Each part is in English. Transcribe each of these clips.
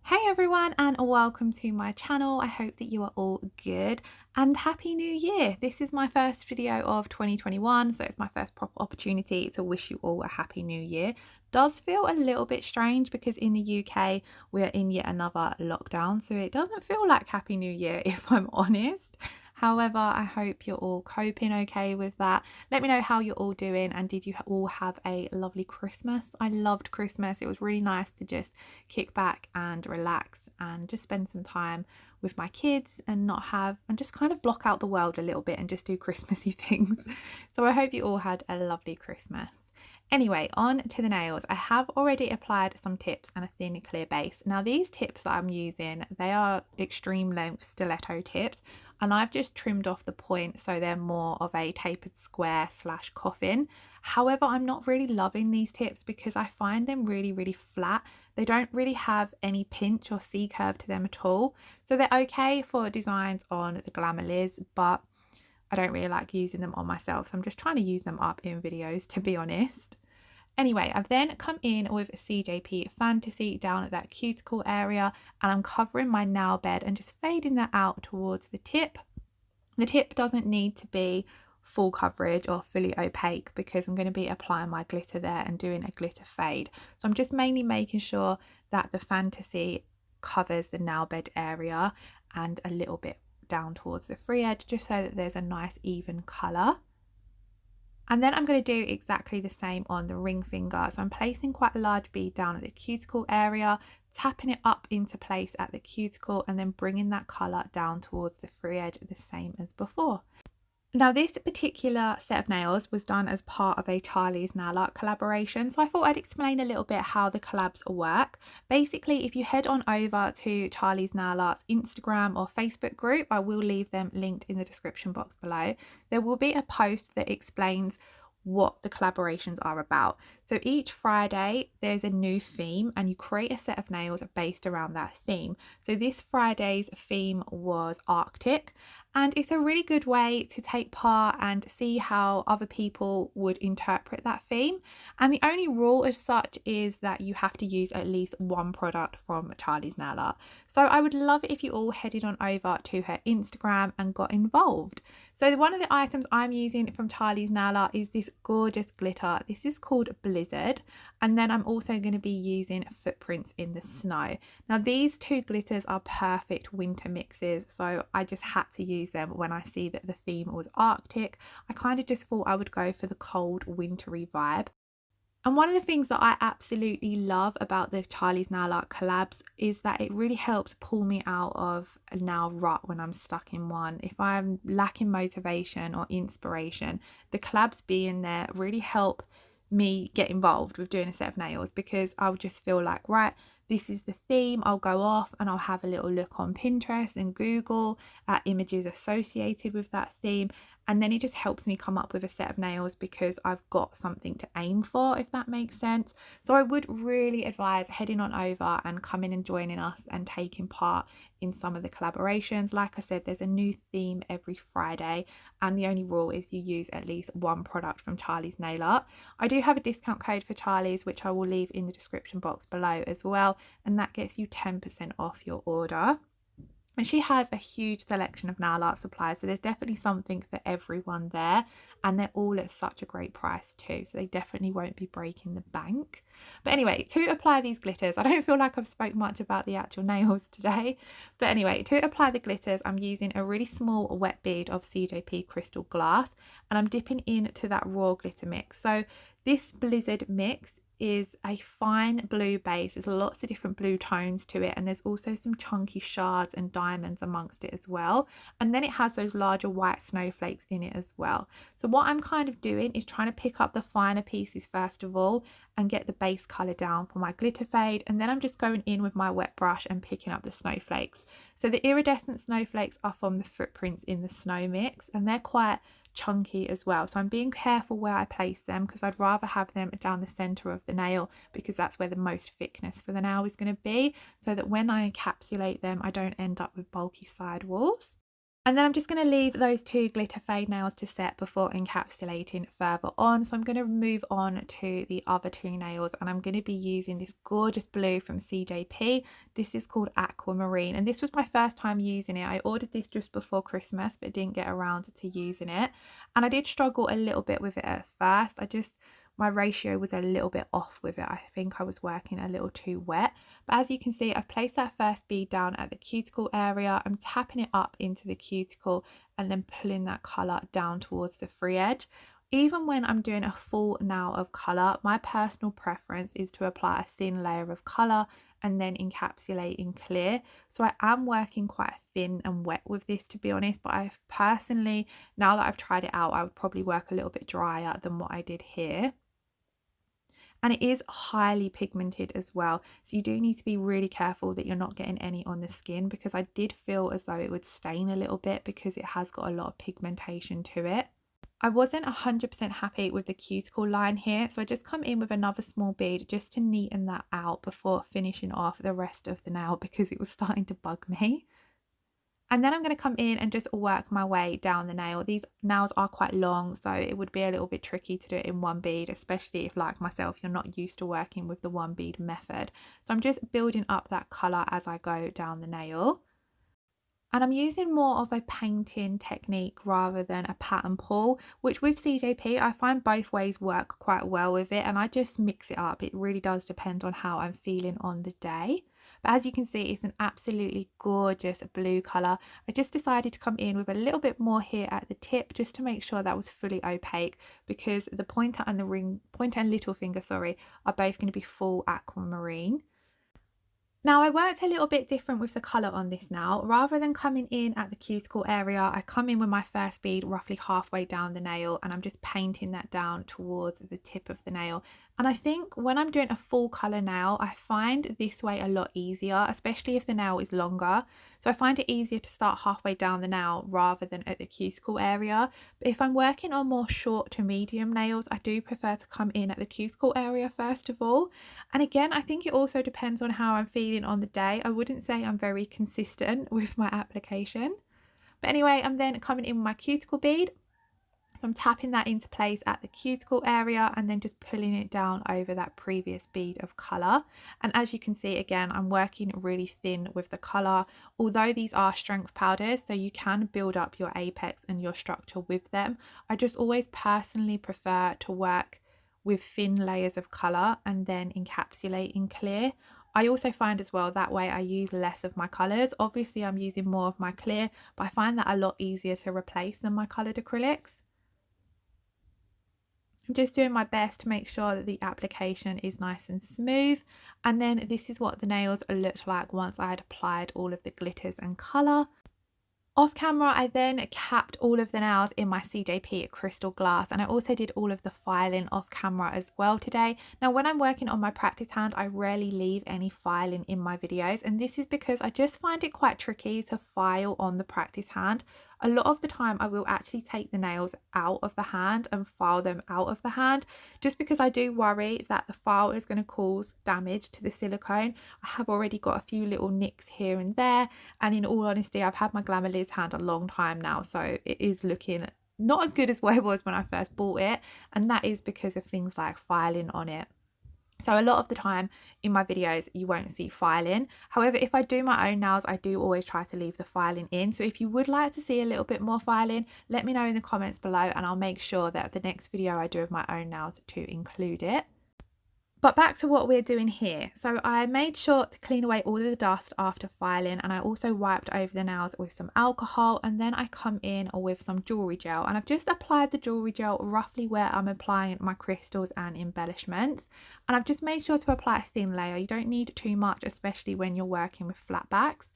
Hey everyone, and welcome to my channel. I hope that you are all good and happy new year. This is my first video of 2021, so it's my first proper opportunity to wish you all a happy new year. Does feel a little bit strange because in the UK we are in yet another lockdown, so it doesn't feel like happy new year if I'm honest. However, I hope you're all coping okay with that. Let me know how you're all doing, and did you all have a lovely Christmas? I loved Christmas. It was really nice to just kick back and relax and just spend some time with my kids and just kind of block out the world a little bit and just do Christmassy things. So I hope you all had a lovely Christmas. Anyway, on to the nails. I have already applied some tips and a thin clear base. Now these tips that I'm using, they are extreme length stiletto tips, and I've just trimmed off the point so they're more of a tapered square slash coffin. However, I'm not really loving these tips because I find them really flat. They don't really have any pinch or C curve to them at all. So they're okay for designs on the Glamerliz, but I don't really like using them on myself, so I'm just trying to use them up in videos, to be honest. Anyway, I've then come in with CJP Fantasy down at that cuticle area, and I'm covering my nail bed and just fading that out towards the tip. The tip doesn't need to be full coverage or fully opaque because I'm going to be applying my glitter there and doing a glitter fade. So I'm just mainly making sure that the Fantasy covers the nail bed area and a little bit down towards the free edge, just so that there's a nice even colour. And then I'm going to do exactly the same on the ring finger. So I'm placing quite a large bead down at the cuticle area, tapping it up into place at the cuticle, and then bringing that colour down towards the free edge the same as before. Now this particular set of nails was done as part of a Charlie's Nail Art collaboration, so I thought I'd explain a little bit how the collabs work. Basically, if you head on over to Charlie's Nail Art's Instagram or Facebook group, I will leave them linked in the description box below, there will be a post that explains what the collaborations are about. So each Friday there's a new theme and you create a set of nails based around that theme. So this Friday's theme was Arctic, and it's a really good way to take part and see how other people would interpret that theme. And the only rule as such is that you have to use at least one product from Charlie's Nail Art. So I would love it if you all headed on over to her Instagram and got involved. So one of the items I'm using from Charlie's Nail Art is this gorgeous glitter. This is called Blizzard, and then I'm also going to be using Footprints in the Snow. Now these two glitters are perfect winter mixes, so I just had to use them when I see that the theme was Arctic. I kind of just thought I would go for the cold wintry vibe. And one of the things that I absolutely love about the Charlie's Nail Art collabs is that it really helps pull me out of a nail rut when I'm stuck in one. If I'm lacking motivation or inspiration, the collabs being there really help me get involved with doing a set of nails, because I'll just feel like, right, this is the theme, I'll go off and I'll have a little look on Pinterest and Google at images associated with that theme, and then it just helps me come up with a set of nails because I've got something to aim for, if that makes sense. So I would really advise heading on over and coming and joining us and taking part in some of the collaborations. Like I said, there's a new theme every Friday, and the only rule is you use at least one product from Charlie's Nail Art. I do have a discount code for Charlie's, which I will leave in the description box below as well, and that gets you 10% off your order. And she has a huge selection of nail art supplies, so there's definitely something for everyone there, and they're all at such a great price too, so they definitely won't be breaking the bank. But anyway, to apply these glitters, I don't feel like I've spoke much about the actual nails today, but anyway, to apply the glitters I'm using a really small wet bead of CJP crystal glass, and I'm dipping into that raw glitter mix. So this Blizzard mix is a fine blue base. There's lots of different blue tones to it, and there's also some chunky shards and diamonds amongst it as well, and then it has those larger white snowflakes in it as well. So what I'm kind of doing is trying to pick up the finer pieces first of all and get the base color down for my glitter fade, and then I'm just going in with my wet brush and picking up the snowflakes. So the iridescent snowflakes are from the Footprints in the Snow mix, and they're quite chunky as well, so I'm being careful where I place them because I'd rather have them down the center of the nail, because that's where the most thickness for the nail is going to be, so that when I encapsulate them I don't end up with bulky side walls. And then I'm just going to leave those two glitter fade nails to set before encapsulating further on. So I'm going to move on to the other two nails, and I'm going to be using this gorgeous blue from CJP. This is called Aqua Marine, and this was my first time using it. I ordered this just before Christmas but didn't get around to using it, and I did struggle a little bit with it at first. My ratio was a little bit off with it. I think I was working a little too wet. But as you can see, I've placed that first bead down at the cuticle area. I'm tapping it up into the cuticle and then pulling that colour down towards the free edge. Even when I'm doing a full nail of colour, my personal preference is to apply a thin layer of colour and then encapsulate in clear. So I am working quite thin and wet with this, to be honest, but I personally, now that I've tried it out, I would probably work a little bit drier than what I did here. And it is highly pigmented as well, so you do need to be really careful that you're not getting any on the skin, because I did feel as though it would stain a little bit because it has got a lot of pigmentation to it. I wasn't 100% happy with the cuticle line here, so I just come in with another small bead just to neaten that out before finishing off the rest of the nail because it was starting to bug me. And then I'm going to come in and just work my way down the nail. These nails are quite long, so it would be a little bit tricky to do it in one bead, especially if, like myself, you're not used to working with the one bead method. So I'm just building up that colour as I go down the nail. And I'm using more of a painting technique rather than a pattern pull, which with CJP, I find both ways work quite well with it, and I just mix it up. It really does depend on how I'm feeling on the day. But as you can see, it's an absolutely gorgeous blue colour. I just decided to come in with a little bit more here at the tip just to make sure that was fully opaque, because the pointer and little finger, are both going to be full aquamarine. Now I worked a little bit different with the colour on this now. Rather than coming in at the cuticle area, I come in with my first bead roughly halfway down the nail, and I'm just painting that down towards the tip of the nail. And I think when I'm doing a full colour nail, I find this way a lot easier, especially if the nail is longer. So I find it easier to start halfway down the nail rather than at the cuticle area. But if I'm working on more short to medium nails, I do prefer to come in at the cuticle area first of all. And again, I think it also depends on how I'm feeling on the day. I wouldn't say I'm very consistent with my application. But anyway, I'm then coming in with my cuticle bead. So I'm tapping that into place at the cuticle area and then just pulling it down over that previous bead of colour. And as you can see, again, I'm working really thin with the colour, although these are strength powders, so you can build up your apex and your structure with them. I just always personally prefer to work with thin layers of colour and then encapsulate in clear. I also find as well that way I use less of my colours. Obviously I'm using more of my clear, but I find that a lot easier to replace than my coloured acrylics. I'm just doing my best to make sure that the application is nice and smooth, and then this is what the nails looked like once I had applied all of the glitters and colour. Off camera, I then capped all of the nails in my CJP crystal glass, and I also did all of the filing off camera as well today. Now, when I'm working on my practice hand, I rarely leave any filing in my videos, and this is because I just find it quite tricky to file on the practice hand. A lot of the time I will actually take the nails out of the hand and file them out of the hand, just because I do worry that the file is going to cause damage to the silicone. I have already got a few little nicks here and there, and in all honesty, I've had my Glamerliz hand a long time now, so it is looking not as good as what it was when I first bought it, and that is because of things like filing on it. So a lot of the time in my videos you won't see filing. However, if I do my own nails, I do always try to leave the filing in. So if you would like to see a little bit more filing, let me know in the comments below, and I'll make sure that the next video I do of my own nails to include it. But back to what we're doing here. So I made sure to clean away all of the dust after filing, and I also wiped over the nails with some alcohol, and then I come in with some jewellery gel, and I've just applied the jewellery gel roughly where I'm applying my crystals and embellishments, and I've just made sure to apply a thin layer. You don't need too much, especially when you're working with flat backs.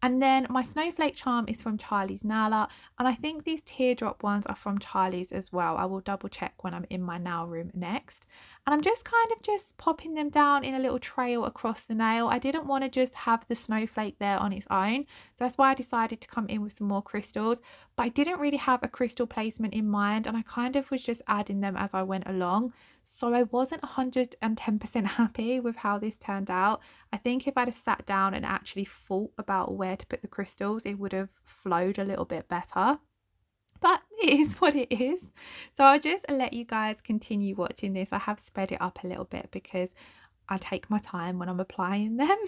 And then my Snowflake Charm is from Charlie's Nail Art, and I think these teardrop ones are from Charlie's as well. I will double check when I'm in my nail room next. And I'm just kind of just popping them down in a little trail across the nail. I didn't want to just have the snowflake there on its own, so that's why I decided to come in with some more crystals. But I didn't really have a crystal placement in mind, and I kind of was just adding them as I went along. So I wasn't 110% happy with how this turned out. I think if I'd have sat down and actually thought about where to put the crystals, it would have flowed a little bit better. But it is what it is. So I'll just let you guys continue watching this. I have sped it up a little bit because I take my time when I'm applying them.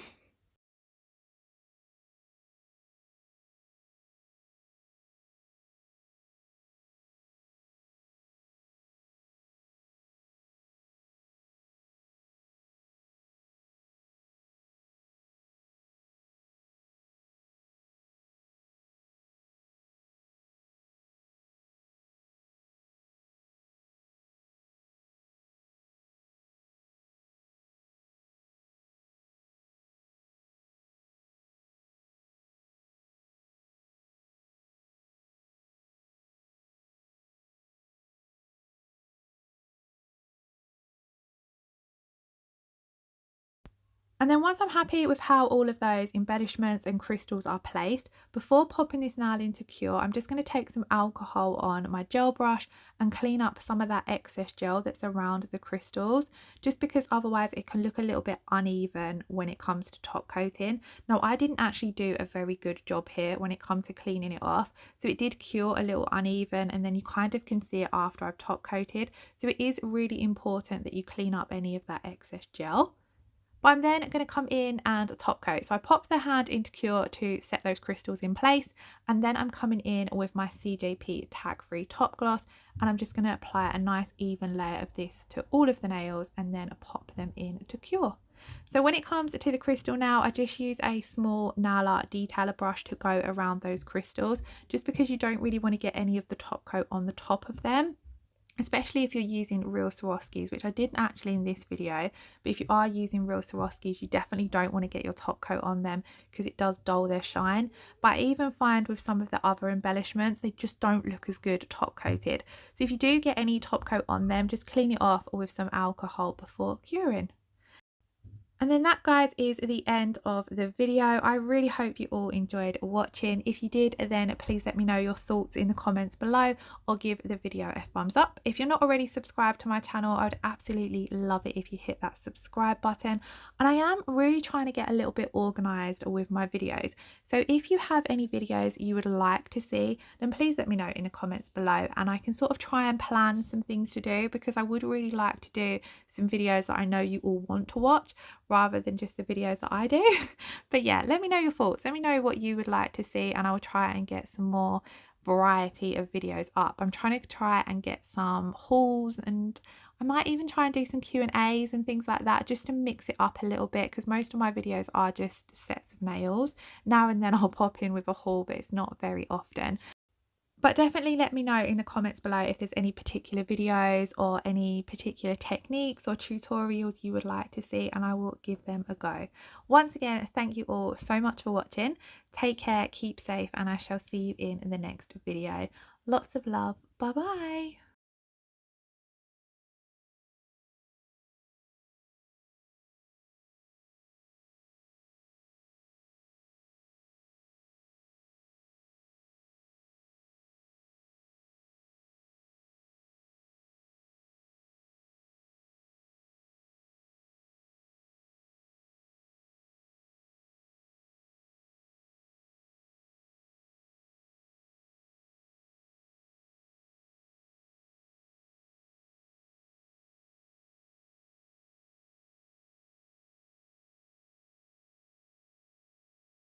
And then once I'm happy with how all of those embellishments and crystals are placed, before popping this nail into cure, I'm just going to take some alcohol on my gel brush and clean up some of that excess gel that's around the crystals, just because otherwise it can look a little bit uneven when it comes to top coating. Now, I didn't actually do a very good job here when it comes to cleaning it off, so it did cure a little uneven, and then you kind of can see it after I've top coated. So it is really important that you clean up any of that excess gel. But I'm then going to come in and top coat. So I popped the hand into cure to set those crystals in place, and then I'm coming in with my CJP tag free top gloss, and I'm just going to apply a nice even layer of this to all of the nails and then pop them in to cure. So when it comes to the crystal now, I just use a small nail art detailer brush to go around those crystals, just because you don't really want to get any of the top coat on the top of them, especially if you're using real Swarovskis, which I didn't actually in this video. But if you are using real Swarovskis, you definitely don't want to get your top coat on them because it does dull their shine. But I even find with some of the other embellishments, they just don't look as good top coated. So if you do get any top coat on them, just clean it off with some alcohol before curing. And then that, guys, is the end of the video. I really hope you all enjoyed watching. If you did, then please let me know your thoughts in the comments below, or give the video a thumbs up. If you're not already subscribed to my channel, I would absolutely love it if you hit that subscribe button. And I am really trying to get a little bit organized with my videos. So if you have any videos you would like to see, then please let me know in the comments below, and I can sort of try and plan some things to do, because I would really like to do some videos that I know you all want to watch, rather than just the videos that I do. But yeah, let me know your thoughts. Let me know what you would like to see, and I will try and get some more variety of videos up. I'm trying to get some hauls, and I might even try and do some Q&As and things like that, just to mix it up a little bit, because most of my videos are just sets of nails. Now and then I'll pop in with a haul, but it's not very often. But definitely let me know in the comments below if there's any particular videos or any particular techniques or tutorials you would like to see, and I will give them a go. Once again, thank you all so much for watching. Take care, keep safe, and I shall see you in the next video. Lots of love. Bye bye.